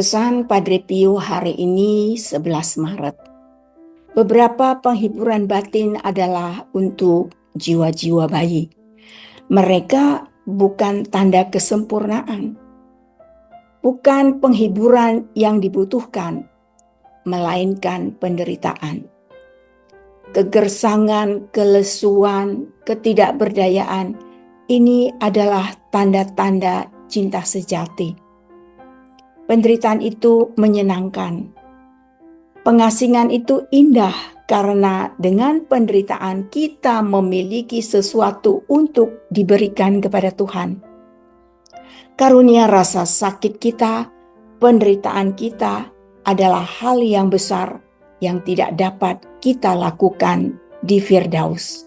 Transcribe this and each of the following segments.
Pesan Padre Pio hari ini 11 Maret. Beberapa penghiburan batin adalah untuk jiwa-jiwa bayi. Mereka bukan tanda kesempurnaan, bukan penghiburan yang dibutuhkan, melainkan penderitaan. Kegersangan, kelesuan, ketidakberdayaan, ini adalah tanda-tanda cinta sejati. Penderitaan itu menyenangkan. Pengasingan itu indah karena dengan penderitaan kita memiliki sesuatu untuk diberikan kepada Tuhan. Karunia rasa sakit kita, penderitaan kita adalah hal yang besar yang tidak dapat kita lakukan di Firdaus.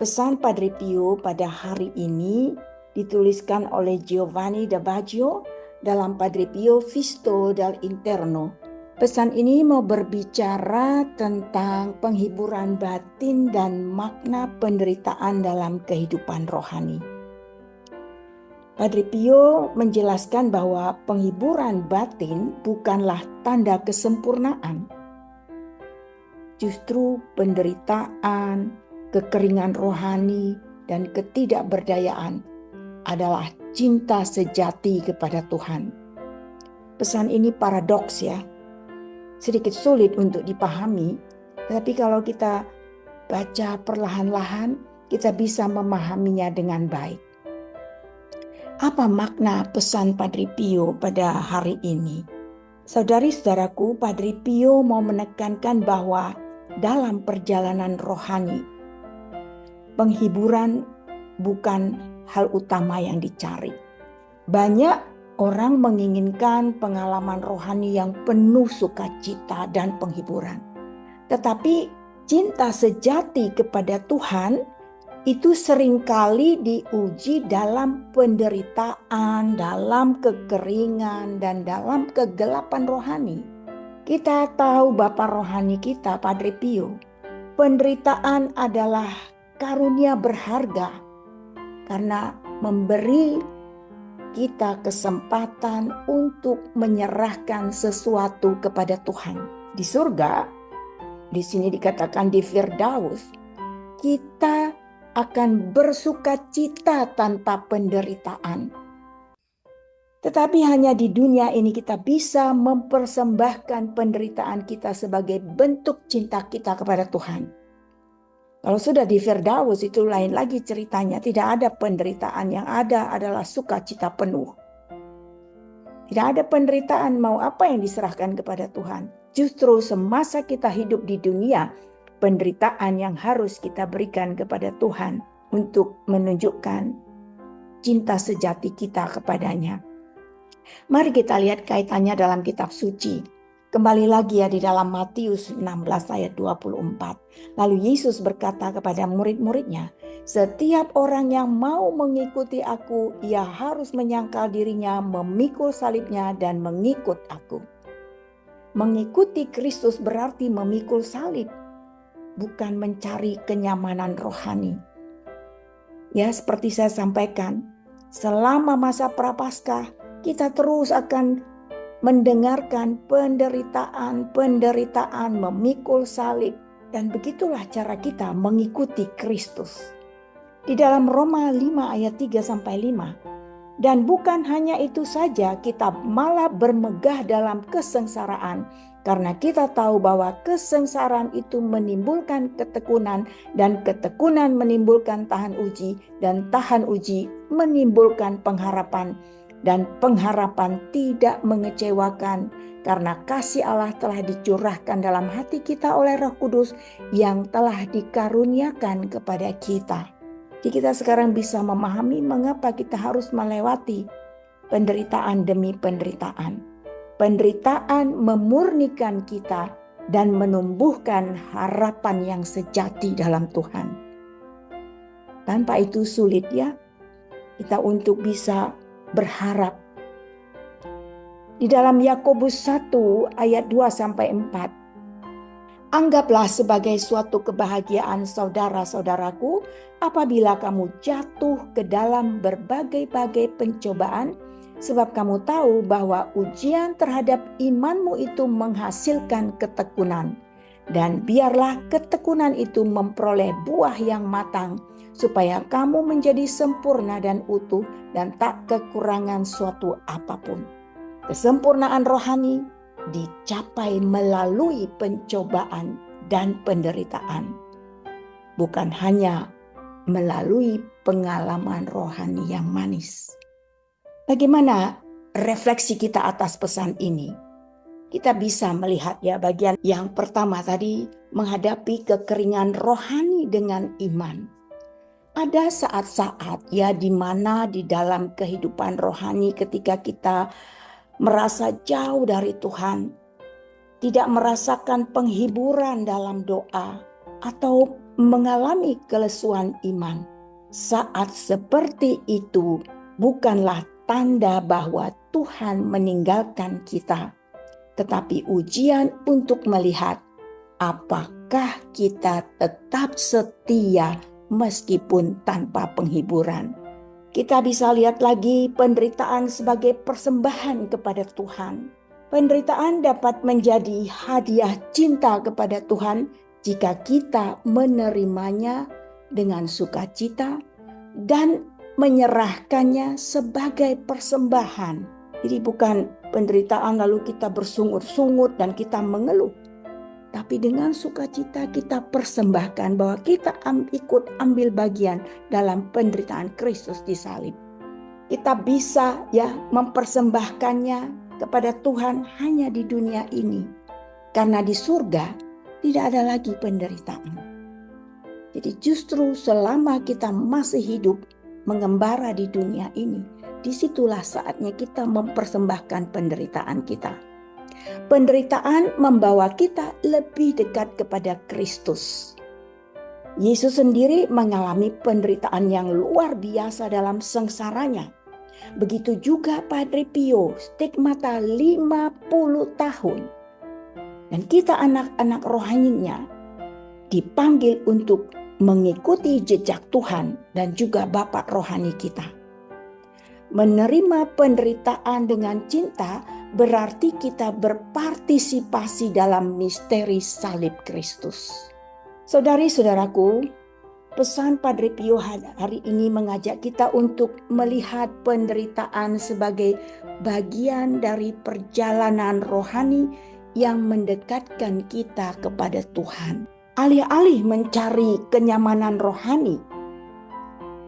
Pesan Padre Pio pada hari ini dituliskan oleh Giovanni da Baggio dalam Padre Pio Visto dall'Interno. Pesan ini mau berbicara tentang penghiburan batin dan makna penderitaan dalam kehidupan rohani. Padre Pio menjelaskan bahwa penghiburan batin bukanlah tanda kesempurnaan. Justru penderitaan, kekeringan rohani, dan ketidakberdayaan adalah cinta sejati kepada Tuhan. Pesan ini paradoks ya. Sedikit sulit untuk dipahami, tapi kalau kita baca perlahan-lahan, kita bisa memahaminya dengan baik. Apa makna pesan Padre Pio pada hari ini? Saudari-saudaraku, Padre Pio mau menekankan bahwa dalam perjalanan rohani, penghiburan bukan hal utama yang dicari. Banyak orang menginginkan pengalaman rohani yang penuh sukacita dan penghiburan. Tetapi cinta sejati kepada Tuhan itu seringkali diuji dalam penderitaan, dalam kekeringan, dan dalam kegelapan rohani. Kita tahu Bapa rohani kita, Padre Pio, penderitaan adalah karunia berharga karena memberi kita kesempatan untuk menyerahkan sesuatu kepada Tuhan. Di surga, di sini dikatakan di Firdaus, kita akan bersukacita tanpa penderitaan. Tetapi hanya di dunia ini kita bisa mempersembahkan penderitaan kita sebagai bentuk cinta kita kepada Tuhan. Kalau sudah di Firdaus itu lain lagi ceritanya, tidak ada penderitaan, yang ada adalah sukacita penuh. Tidak ada penderitaan, mau apa yang diserahkan kepada Tuhan. Justru semasa kita hidup di dunia, penderitaan yang harus kita berikan kepada Tuhan untuk menunjukkan cinta sejati kita kepadanya. Mari kita lihat kaitannya dalam kitab suci. Kembali lagi ya di dalam Matius 16 ayat 24. Lalu Yesus berkata kepada murid-muridnya, "Setiap orang yang mau mengikuti aku, ia harus menyangkal dirinya, memikul salibnya dan mengikut aku." Mengikuti Kristus berarti memikul salib, bukan mencari kenyamanan rohani. Ya, seperti saya sampaikan, selama masa Prapaskah kita terus akan mendengarkan penderitaan, memikul salib, dan begitulah cara kita mengikuti Kristus. Di dalam Roma 5 ayat 3-5, dan bukan hanya itu saja, kita malah bermegah dalam kesengsaraan, karena kita tahu bahwa kesengsaraan itu menimbulkan ketekunan, dan ketekunan menimbulkan tahan uji, dan tahan uji menimbulkan pengharapan, dan pengharapan tidak mengecewakan, karena kasih Allah telah dicurahkan dalam hati kita oleh Roh Kudus yang telah dikaruniakan kepada kita. Jadi kita sekarang bisa memahami mengapa kita harus melewati penderitaan demi penderitaan. Penderitaan memurnikan kita dan menumbuhkan harapan yang sejati dalam Tuhan. Tanpa itu sulit ya kita untuk bisa berharap. Di dalam Yakobus 1 ayat 2-4, anggaplah sebagai suatu kebahagiaan saudara-saudaraku apabila kamu jatuh ke dalam berbagai-bagai pencobaan, Sebab kamu tahu bahwa ujian terhadap imanmu itu menghasilkan ketekunan. Dan biarlah ketekunan itu memperoleh buah yang matang, supaya kamu menjadi sempurna dan utuh dan tak kekurangan suatu apapun. Kesempurnaan rohani dicapai melalui pencobaan dan penderitaan, bukan hanya melalui pengalaman rohani yang manis. Bagaimana refleksi kita atas pesan ini? Kita bisa melihat ya bagian yang pertama tadi, menghadapi kekeringan rohani dengan iman. Ada saat-saat ya di mana di dalam kehidupan rohani ketika kita merasa jauh dari Tuhan, tidak merasakan penghiburan dalam doa atau mengalami kelesuan iman. Saat seperti itu bukanlah tanda bahwa Tuhan meninggalkan kita, tetapi ujian untuk melihat apakah kita tetap setia meskipun tanpa penghiburan. Kita bisa lihat lagi penderitaan sebagai persembahan kepada Tuhan. Penderitaan dapat menjadi hadiah cinta kepada Tuhan jika kita menerimanya dengan sukacita dan menyerahkannya sebagai persembahan. Jadi bukan penderitaan lalu kita bersungut-sungut dan kita mengeluh. Tapi dengan sukacita kita persembahkan bahwa kita ikut ambil bagian dalam penderitaan Kristus di salib. Kita bisa ya mempersembahkannya kepada Tuhan hanya di dunia ini. Karena di surga tidak ada lagi penderitaan. Jadi justru selama kita masih hidup mengembara di dunia ini, disitulah saatnya kita mempersembahkan penderitaan kita. Penderitaan membawa kita lebih dekat kepada Kristus. Yesus sendiri mengalami penderitaan yang luar biasa dalam sengsaranya. Begitu juga Padre Pio, stigmata 50 tahun. Dan kita anak-anak rohaninya dipanggil untuk mengikuti jejak Tuhan dan juga Bapa rohani kita. Menerima penderitaan dengan cinta berarti kita berpartisipasi dalam misteri salib Kristus. Saudari-saudaraku, pesan Padre Pio hari ini mengajak kita untuk melihat penderitaan sebagai bagian dari perjalanan rohani yang mendekatkan kita kepada Tuhan. Alih-alih mencari kenyamanan rohani,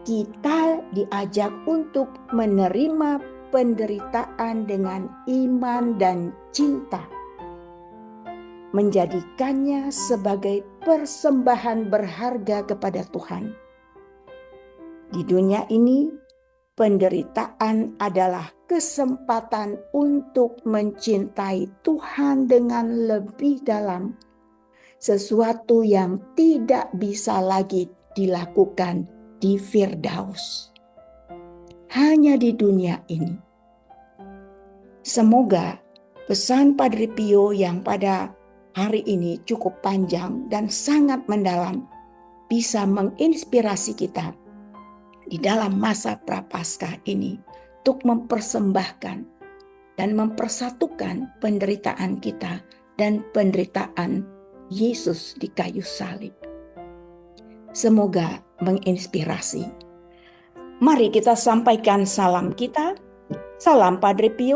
kita diajak untuk menerima penderitaan dengan iman dan cinta, menjadikannya sebagai persembahan berharga kepada Tuhan. Di dunia ini, penderitaan adalah kesempatan untuk mencintai Tuhan dengan lebih dalam, sesuatu yang tidak bisa lagi dilakukan di Firdaus. Hanya di dunia ini. Semoga pesan Padre Pio yang pada hari ini cukup panjang dan sangat mendalam bisa menginspirasi kita di dalam masa Prapaskah ini untuk mempersembahkan dan mempersatukan penderitaan kita dan penderitaan Yesus di kayu salib. Semoga menginspirasi. Mari kita sampaikan salam kita. Salam Padre Pio.